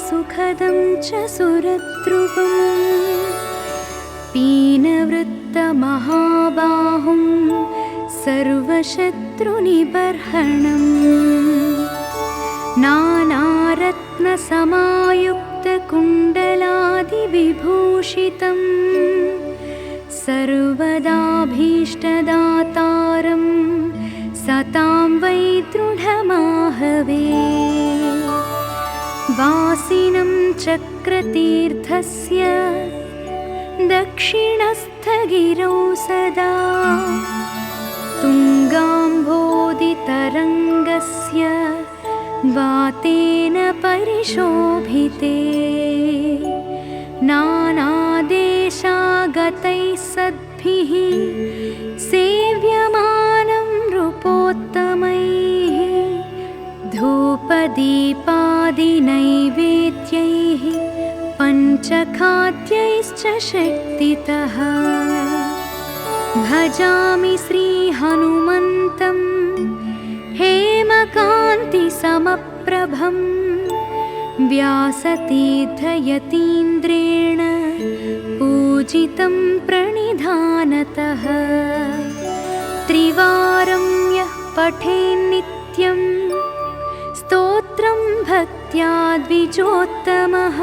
सुखदं च सुरद्रुवम् पीनवृत्तमहाबाहुं सर्वशत्रुनिबर्हणम् नानारत्नसमायुक्तकुण्डलादिविभूषितं सर्वदाभीष्टदातारं सतां वै दृढमाहवे वासिनं चक्रतीर्थस्य दक्षिणस्थगिरौ सदा तुङ्गाम्भोदितरङ्गस्य वातेन परिशोभिते नानादेशागतैः सद्भिः सेव्यमानं नृपोत्तमैः धूपदीपादिनैवेद्यैः पञ्चखाद्यैश्च शक्तितः भजामि श्रीहनुमन्तं हेमकान्तिसमप्रभं व्यासतीर्थयतीन्द्रेण पूजितं प्रणिधानतः त्रिवारं यः पठेन्नित्यं स्तोत्रं भक्त्या द्विजोत्तमः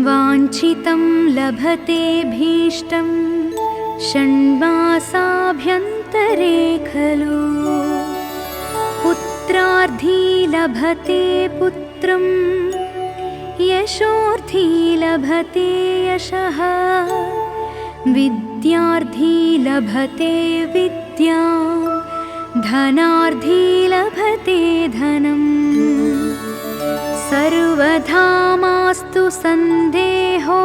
वाञ्छितं लभतेऽभीष्टं षण्मासाभ्यन्तरे खलु पुत्रार्थी लभते पुत्रं यशोर्थी लभते यशः विद्यार्थी लभते विद्यां धनार्थी लभते धनम् सर्वधा मास्तु सन्देहो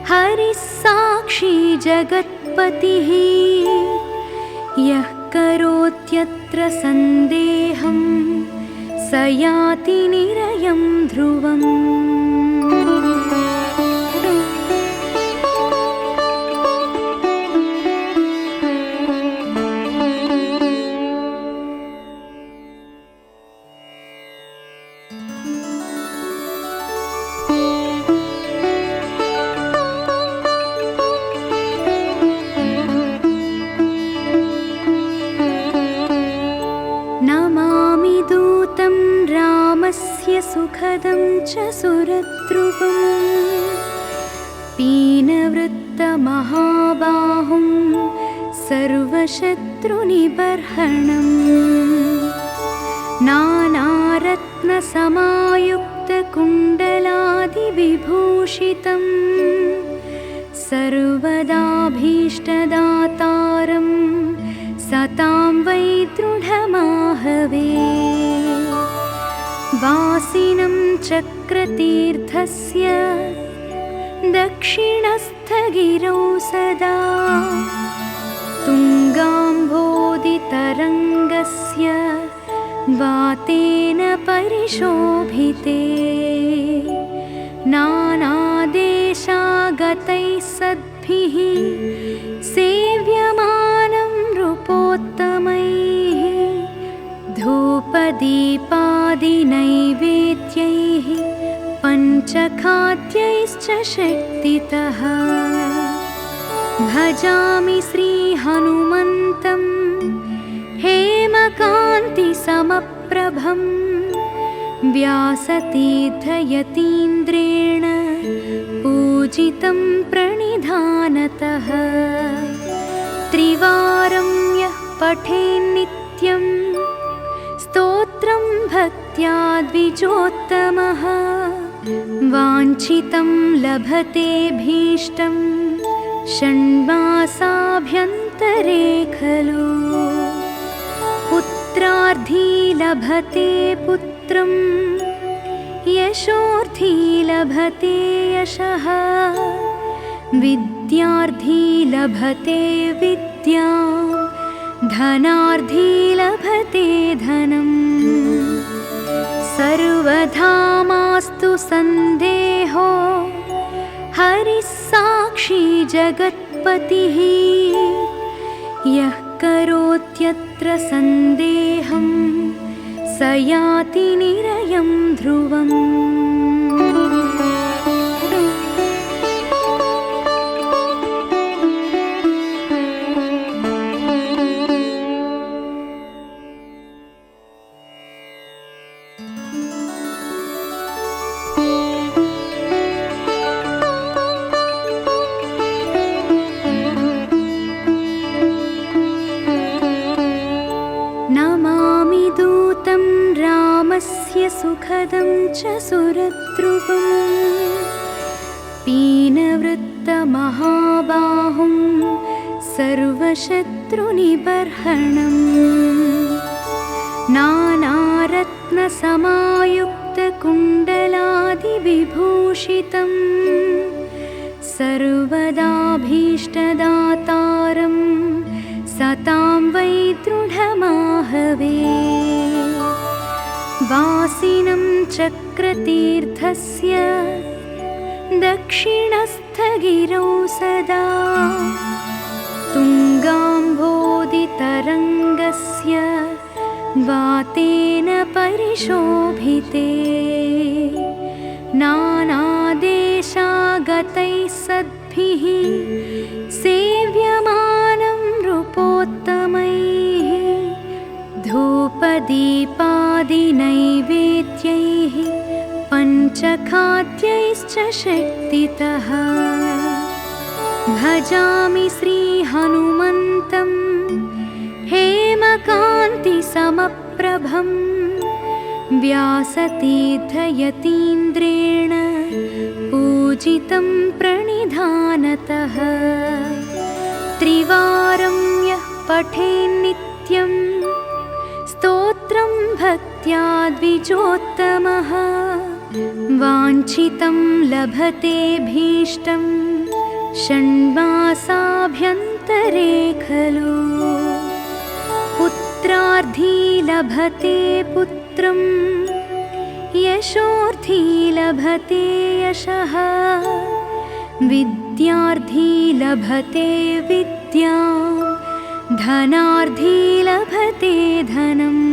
हरिः साक्षी जगत्पतिः यः करोत्यत्र सन्देहं स याति निरयं ध्रुवम् नमामि दूतं रामस्य सुखदं च सुरद्रुवम् पीनवृत्तमहाबाहुं सर्वशत्रुनिबर्हणम् नानारत्नसमायुक्तकुण्डलादिविभूषितं सर्वदाभीष्टदातारं सतां वै दृढमाहवे वासिनं चक्रतीर्थस्य दक्षिणस्थगिरौ सदा तुङ्गाम्भोदितरङ्गस्य वातेन परिशोभिते नानादेशागतैः सद्भिः सेव्यमानं नृपोत्तमैः धूपदीपादिनैवेद्यैः पञ्चखाद्यैश्च शक्तितः भजामि श्रीहनुमन्तं हेमकान्तिसमप्रभं व्यासतीर्थयतीन्द्रेण पूजितं प्रणिधानतः त्रिवारं यः पठेन्नित्यं स्तोत्रं भक्त्या द्विजोत्तमः वाञ्छितं लभतेऽभीष्टं षण्मासाभ्यन्तरे खलु पुत्रार्थी लभते पुत्रं यशोर्थी लभते यशः विद्यार्थी लभते विद्यां धनार्थी लभते धनम् सर्वधा मास्तु सन्देहो हरिः साक्षी जगत्पतिः यः करोत्यत्र सन्देहं स याति निरयं ध्रुवम्। सुखदं च सुरद्रुवम् पीनवृत्तमहाबाहुं सर्वशत्रुनिबर्हणम् नानारत्नसमायुक्तकुण्डलादिविभूषितं सर्वदाभीष्टदातारं सतां वै दृढमाहवे वासिनं चक्रतीर्थस्य दक्षिणस्थगिरौ सदा तुङ्गाम्भोदितरङ्गस्य वातेन परिशोभिते नानादेशागतैः सद्भिः सेव्यमानं नृपोत्तमैः धूपदीपादिनैवेद्यैः पञ्चखाद्यैश्च शक्तितः भजामि श्रीहनुमन्तं हेमकान्तिसमप्रभं व्यासतीर्थयतीन्द्रेण पूजितं प्रणिधानतः त्रिवारं यः पठेन्नित्यं स्तोत्रं भक्त्या द्विजोत्तमः वाञ्छितं लभते भीष्टं षण्मासाभ्यन्तरे खलु पुत्रार्थी लभते पुत्रं यशोर्थी लभते यशः विद्यार्थी लभते विद्यां धनार्थी लभते धनम्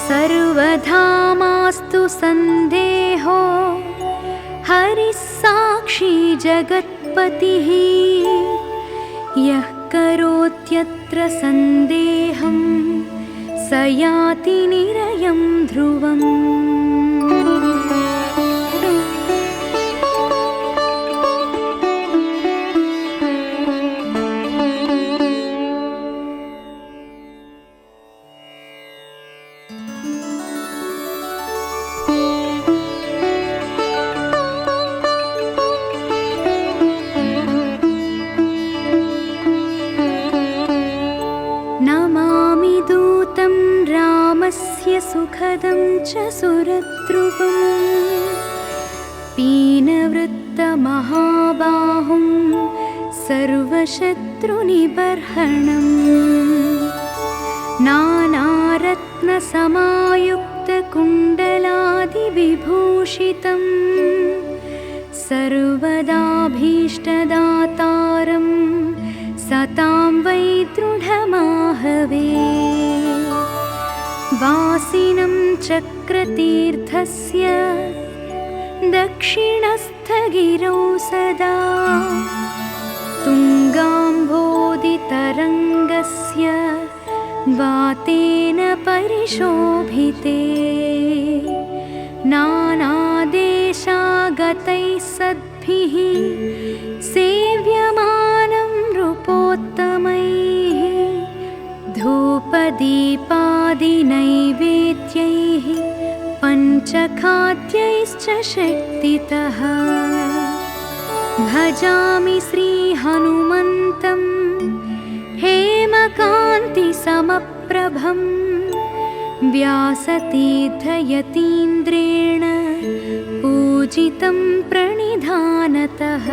सर्वधा मास्तु सन्देहो हरिः साक्षी जगत्पतिः यः करोत्यत्र सन्देहं स याति निरयं ध्रुवम् नमामि दूतं रामस्य सुखदं च सुरद्रुवम् पीनवृत्तमहाबाहुं सर्वशत्रुनिबर्हणम् नानारत्नसमायुक्तकुण्डलादिविभूषितं सर्वदाभीष्टदातारं सतां वै दृढमाहवे वासिनं चक्रतीर्थस्य दक्षिणस्थगिरौ सदा तुङ्गाम्भोदितरङ्गस्य वातेन परिशोभिते नानादेशागतैः सद्भिः सेव्यमानं नृपोत्तमैः धूपदीपादिनैवेद्यैः पञ्चखाद्यैश्च शक्तितः भजामि श्रीहनुमन्तं हेमकान्तिसमप्रभं व्यासतीर्थयतीन्द्रेण पूजितं प्रणिधानतः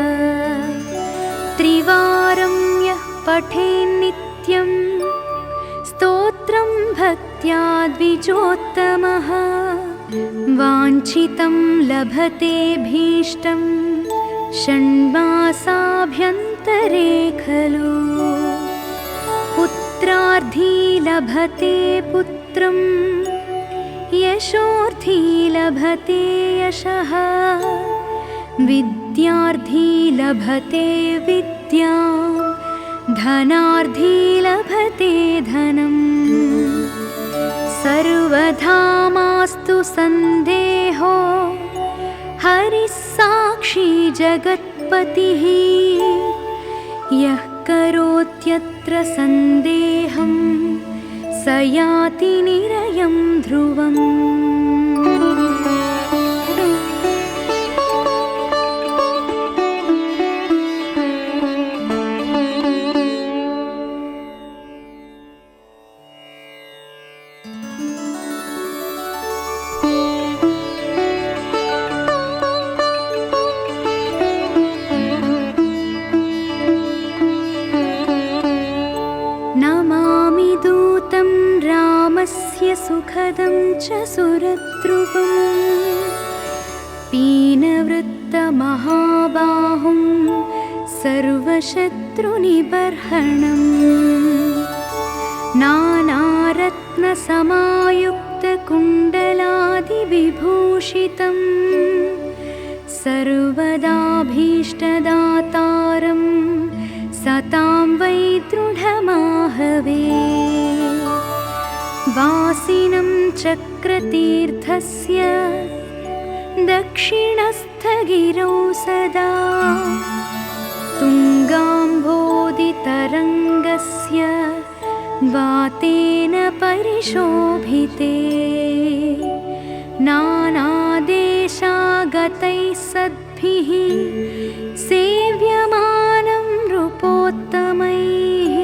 त्रिवारं यः पठेन्नित्यं स्तोत्रं भक्त्या द्विजोत्तमः वाञ्छितं लभते भीष्टं षण्मासाभ्यन्तरे खलु पुत्रार्थी लभते पुत्रं यशोर्थी लभते यशः विद्यार्थी लभते विद्यां धनार्थी लभते धनम् सर्वधा मास्तु सन्देहो हरिः साक्षी जगत्पतिः यः करोत्यत्र सन्देहं स याति निरयं ध्रुवम्। सुखदं च सुरद्रुवम् पीनवृत्तमहाबाहुं सर्वशत्रुनिबर्हणम् नानारत्नसमायुक्तकुण्डलादिविभूषितं सर्वदाभीष्टदातारं सतां वै दृढमाहवे वासिनं चक्रतीर्थस्य दक्षिणस्थगिरौ सदा तुङ्गाम्भोदितरङ्गस्य वातेन परिशोभिते नानादेशागतैः सद्भिः सेव्यमानं नृपोत्तमैः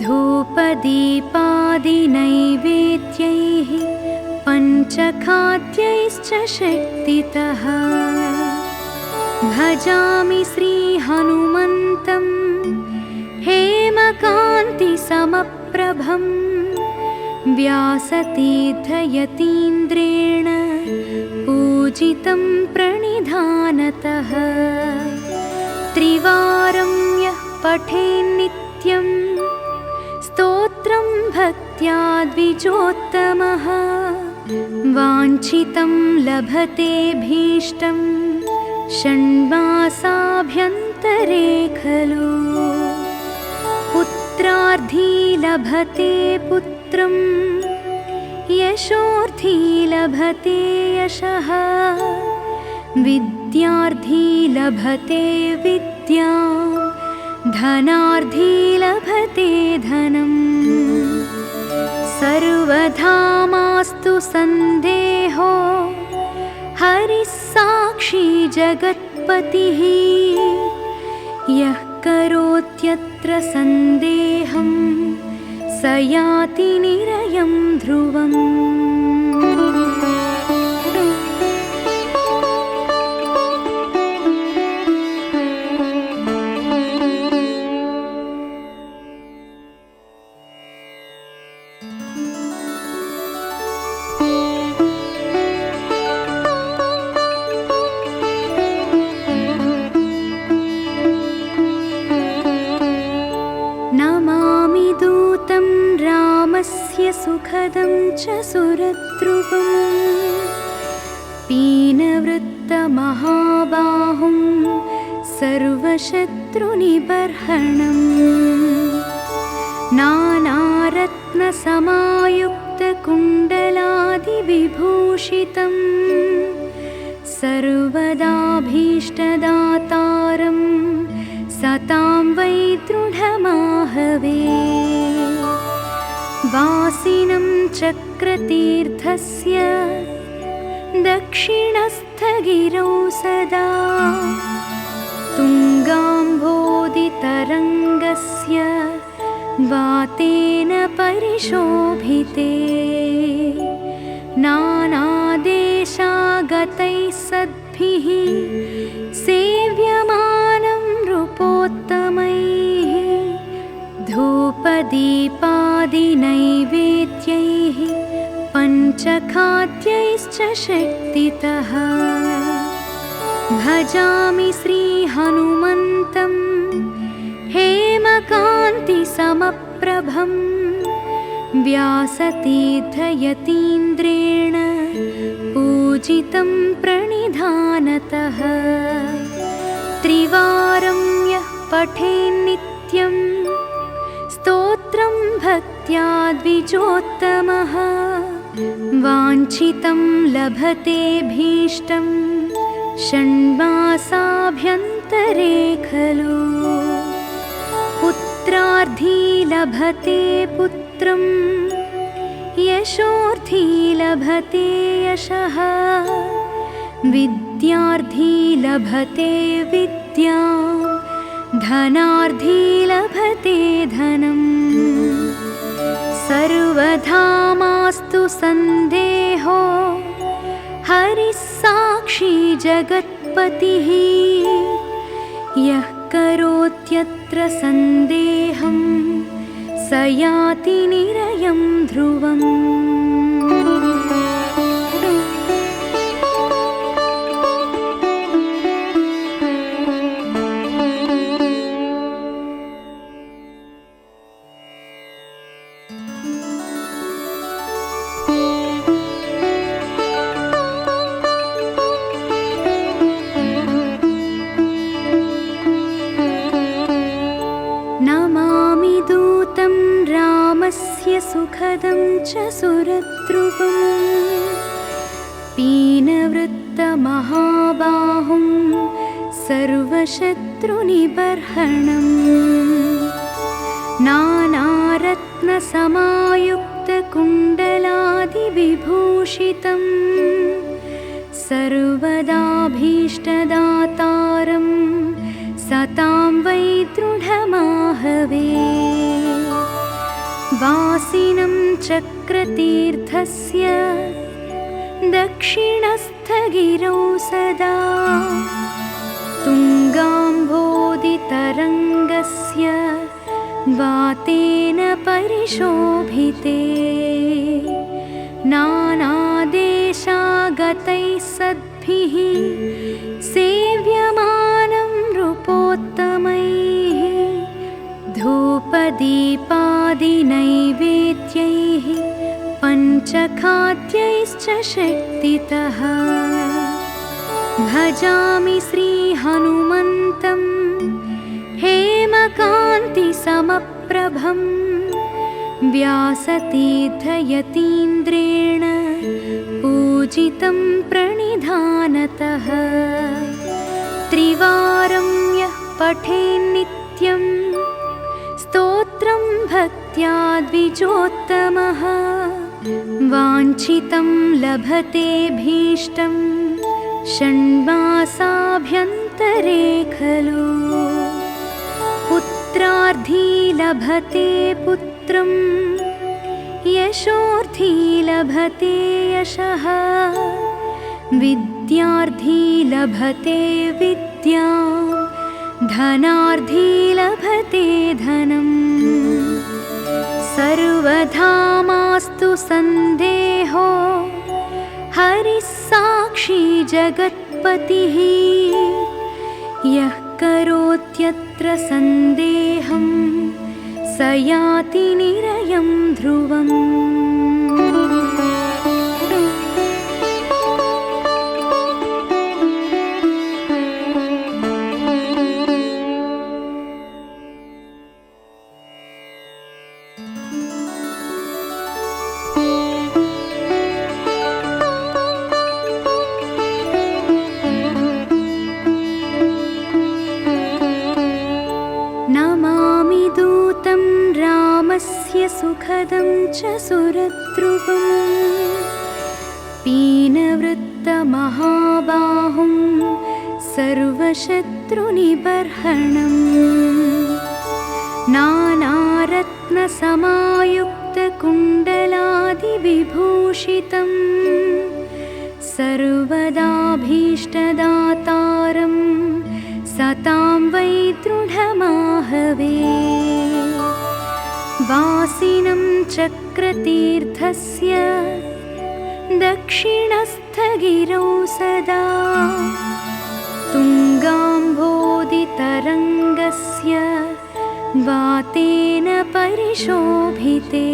धूपदीपादिनैवेद्यैः पञ्चखाद्यैश्च शक्तितः भजामि श्रीहनुमन्तं हेमकान्तिसमप्रभं व्यासतीर्थयतीन्द्रेण पूजितं प्रणिधानतः त्रिवारं यः पठेन्नित्यं स्तोत्रं भक्त्या द्विजोत्तमः वाञ्छितं लभते भीष्टं षण्मासाभ्यन्तरे खलु पुत्रार्थी लभते पुत्रं यशोर्थी लभते यशः विद्यार्थी लभते विद्यां धनार्थी लभते धनम् सर्वधा मास्तु सन्देहो हरिः साक्षी जगत्पतिः यः करोत्यत्र सन्देहं स याति निरयं ध्रुवम् नमामि दूतं रामस्य सुखदं च सुरद्रुवम् पीनवृत्तमहाबाहुं सर्वशत्रुनिबर्हणम् नानारत्नसमायुक्तकुण्डलादिविभूषितं सर्वदाभीष्टदातारं सतां वै दृढमाहवे वासिनं चक्रतीर्थस्य दक्षिणस्थगिरौ सदा तुङ्गाम्भोदितरङ्गस्य वातेन परिशोभिते नानादेशागतैः सद्भिः सेव्यमानं नृपोत्तमैः धूपदीपादिनैवेद्यैः पञ्चखाद्यैश्च शक्तितः भजामि श्रीहनुमन्तं हेमकान्तिसमप्रभं व्यासतीर्थयतीन्द्रेण पूजितं प्रणिधानतः त्रिवारं यः पठेन्नित्यं स्तोत्रं भक्त्या द्विजोत्तमः वाञ्छितं लभते भीष्टं षण्मासाभ्यन्तरे खलु पुत्रार्थी लभते पुत्रं यशोर्थी लभते यशः विद्यार्थी लभते विद्यां धनार्थी लभते धनम् सर्वधा मास्तु सन्देहो हरिः साक्षी जगत्पतिः यः करोत्यत्र सन्देहं स याति निरयं ध्रुवम्। रामस्य सुखदं च सुरद्रुवं पीनवृत्तमहाबाहुं सर्वशत्रुनिबर्हणम् नानारत्नसमायुक्तकुण्डलादिविभूषितं सर्वदाभीष्टदातारं सतां वै दृढमाहवे वासिनं चक्रतीर्थस्य दक्षिणस्थगिरौ सदा तुङ्गाम्भोदितरङ्गस्य वातेन परिशोभिते नानादेशागतैः सद्भिः सेव्यमानं नृपोत्तमैः धूपदीपादिनैवेद्यैः पञ्चखाद्यैश्च शक्तितः भजामि श्रीहनुमन्तं हेमकान्तिसमप्रभं व्यासतीर्थयतीन्द्रेण पूजितं प्रणिधानतः त्रिवारं यः पठेन्नित्यं स्तोत्रं भक्त्या द्विजोत्तमः वाञ्छितं लभते भीष्टं षण्मासाभ्यन्तरे खलु पुत्रार्थी लभते पुत्रं यशोर्थी लभते यशः विद्यार्थी लभते विद्यां धनार्थी लभते धनम् सर्वधा मास्तु सन्देहो हरिः साक्षी जगत्पतिः यः करोत्यत्र सन्देहं स याति निरयं ध्रुवम् नमामि दूतं रामस्य सुखदं च सुरद्रुवं पीनवृत्तमहाबाहुं सर्वशत्रुनिबर्हणम् नानारत्नसमायुक्तकुण्डलादिविभूषितं सर्वदाभीष्टदातारं सतां वै दृढमाहवे वासिनं चक्रतीर्थस्य दक्षिणस्थगिरौ सदा तुङ्गाम्भोदितरङ्गस्य वातेन परिशोभिते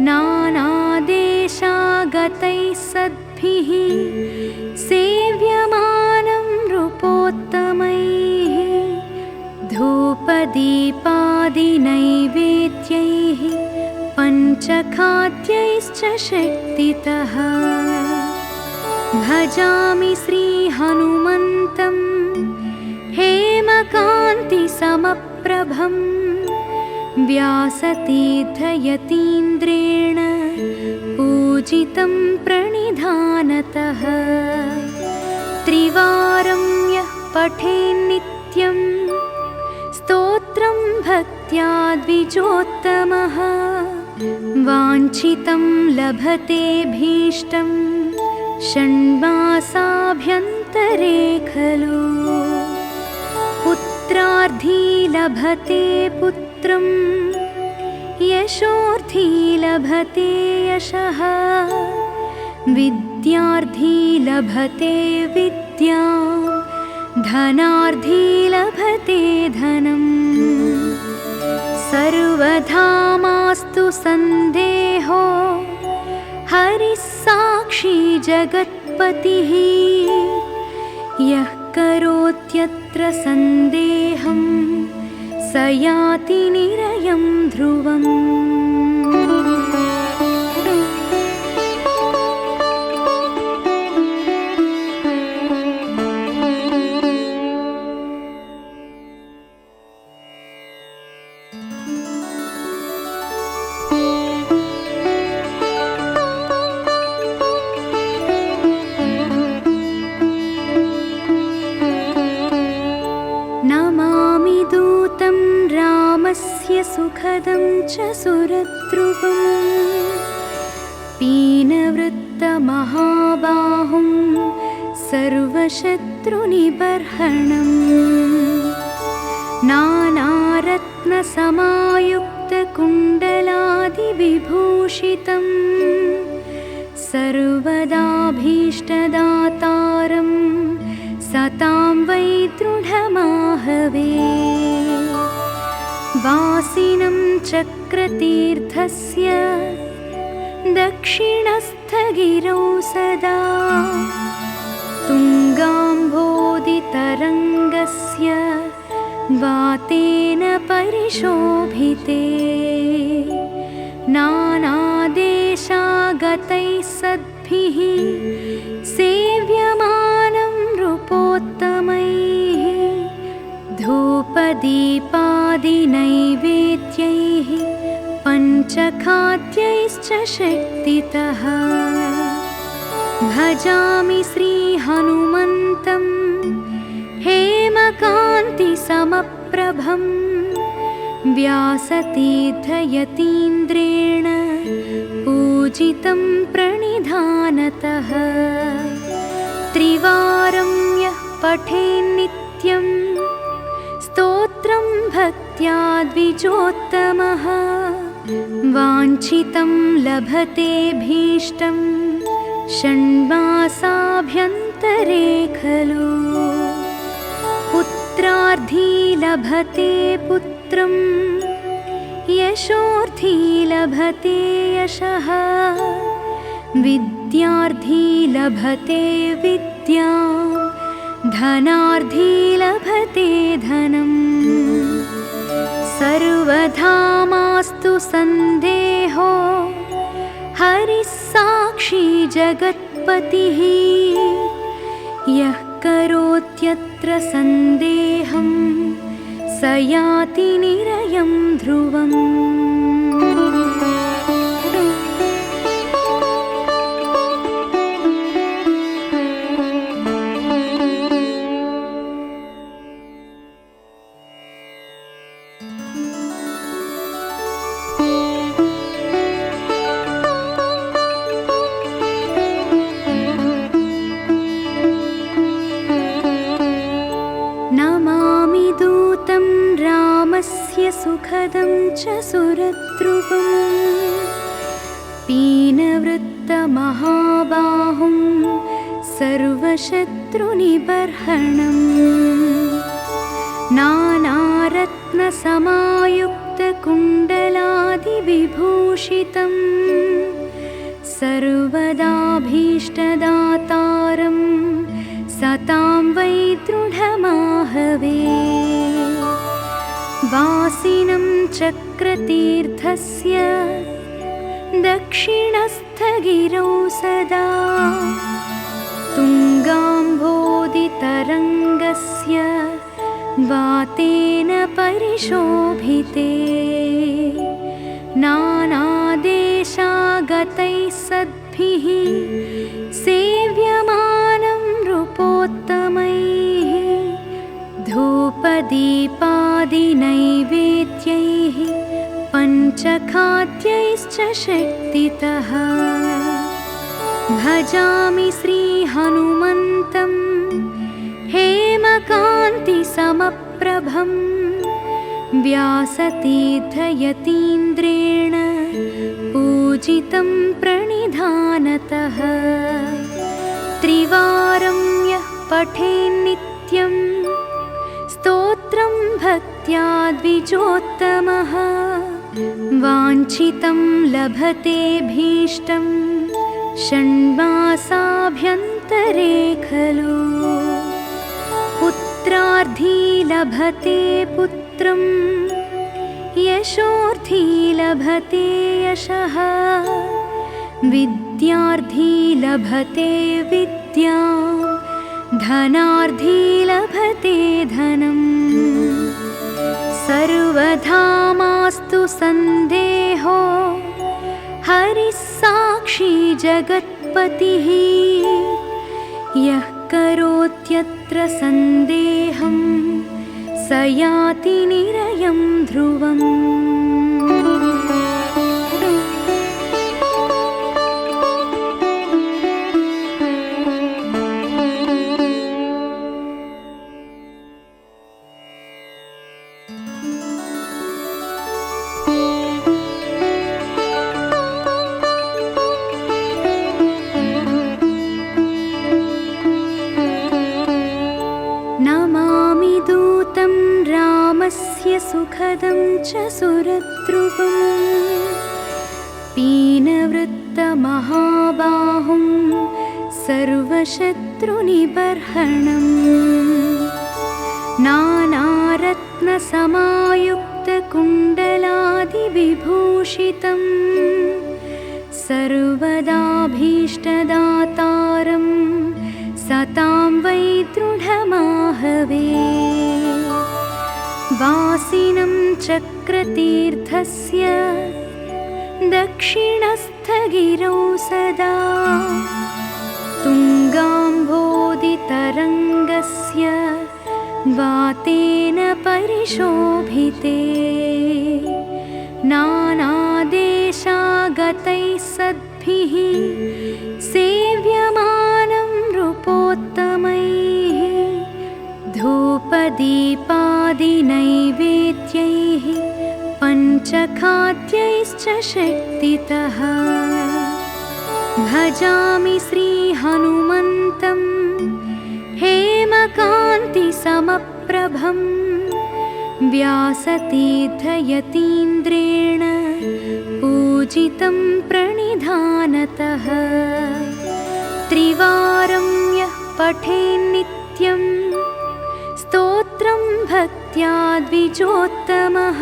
नानादेशागतैः सद्भिः सेव्यमानं नृपोत्तमैः धूपदीपादिनैवेद्यैः पञ्चखाद्यैश्च शक्तितः भजामि श्रीहनुमन्तं हेमकान्तिसमप्रभं व्यासतीर्थयतीन्द्रेण पूजितं प्रणिधानतः त्रिवारं यः पठेन्नित्यं स्तोत्रं भक्त्या द्विजोत्तमः वाञ्छितं लभते भीष्टं षण्मासाभ्यन्तरे खलु पुत्रार्थी लभते पुत्रं यशोर्थी लभते यशः विद्यार्थी लभते विद्यां धनार्थी लभते धनम् सर्वधा मास्तु सन्देहो हरिः साक्षी जगत्पतिः यः करोत्यत्र सन्देहं स स याति निरयं ध्रुवम्। नमामि दूतं रामस्य सुखदं च सुरद्रुवम्। पीनवृत्तमहाबाहुं सर्वशत्रुनिबर्हणम्। नानारत्नसमायुक्तकुण्डलादिविभूषितं सर्वदाभीष्टदातारं सतां वै दृढमाहवे। वासिनं चक्रतीर्थस्य दक्षिणस्थगिरौ सदा तुङ्गाम्भोदितरङ्गस्य वातेन परिशोभिते। नानादेशागतैः सद्भिः सेव्यमानं नृपोत्तमैः। धूपदीपादिनैवेद्यैः पञ्चखाद्यैश्च शक्तितः। भजामि श्रीहनुमन्तं हेमकान्तिसमप्रभं। व्यासतीर्थयतीन्द्रेण पूजितं प्रणिधानतः। त्रिवारं यः पठेन्नित्यं स्तोत्रं भक्त्या द्विजोत्तमः। वाञ्छितं लभते भीष्टं षण्मासाभ्यन्तरे खलु। पुत्रार्थी लभते पुत्रं यशोर्थी लभते यशः। विद्यार्थी लभते विद्यां धनार्थी लभते धनम्। सर्वथा मास्तु सन्देहो हरिः साक्षी जगत्पतिः। यः करोत्यत्र सन्देहं स याति निरयं ध्रुवम्। नमामि दूतं रामस्य सुखदं च सुरद्रुवम्। पीनवृत्तमहाबाहुं सर्वशत्रुनिबर्हणम्। नानारत्नसमायुक्तकुण्डलादिविभूषितं सर्वदाभीष्टदातारं सतां वै दृढमाहवे। वासिनं चक्रतीर्थस्य दक्षिणस्थगिरौ सदा तुङ्गाम्भोदितरङ्गस्य वातेन परिशोभिते। नानादेशागतैः सद्भिः सेव्यमानं नृपोत्तमैः। धूपदीपादिनैवेद्यैः पञ्चखाद्यैश्च शक्तितः। भजामि श्रीहनुमन्तं हेमकान्तिसमप्रभं। व्यासतीर्थयतीन्द्रेण पूजितं प्रणिधानतः। त्रिवारं यः पठेन्नित्यं स्तोत्रं भक्त्या द्विजोत्तमः। वाञ्छितं लभते भीष्टं षण्मासाभ्यन्तरे खलु। पुत्रार्थी लभते पुत्रं पुत्रं यशोर्थी लभते यशः विद्यार्थी लभते विद्यां धनार्थी लभते धनम् सर्वथा मास्तु सन्देहो हरिः साक्षी जगत्पतिः यः करोत्यत्र सन्देहं स याति निरयं ध्रुवम्। नमामि दूतं रामस्य सुखदं च सुरद्रुवम् पीनवृत्तमहाबाहुं सर्वशत्रुनिबर्हणम् नानारत्नसमायुक्तकुण्डलादिविभूषितं सर्वदाभीष्टदातारं सतां वै दृढमाहवे वासिनं चक्रतीर्थस्य दक्षिणस्थगिरौ सदा तुङ्गाम्भोदितरङ्गस्य वातेन परिशोभिते नानादेशागतैः सद्भिः सेव्यमानं नृपोत्तमैः धूपदीपादिनैवेद्यैः पञ्चखाद्यैश्च शक्तितः भजामि श्रीहनुमन्तं हेमकान्तिसमप्रभं व्यासतीर्थयतीन्द्रेण पूजितं प्रणिधानतः त्रिवारं यः पठेन्नित्यं स्तोत्रं भक्त्या द्विजोत्तमः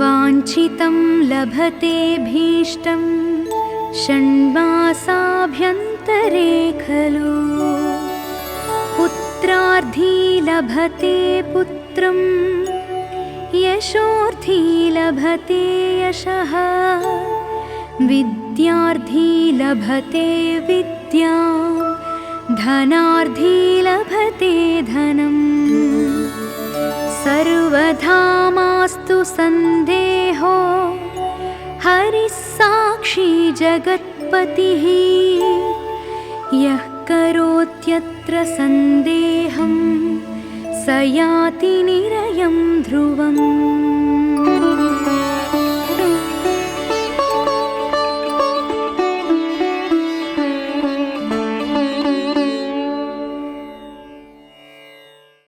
वाञ्छितं लभते भीष्टं षण्मासाभ्यन्तरे खलु पुत्रार्थी लभते पुत्रं यशोर्थी लभते यशः विद्यार्थी लभते विद्यां धनार्थी लभते धनम् सर्वथा मास्तु सन्देहो हरिः साक्षी जगत्पतिः यः करोत्यत्र सन्देहं स याति निरयं ध्रुवम्।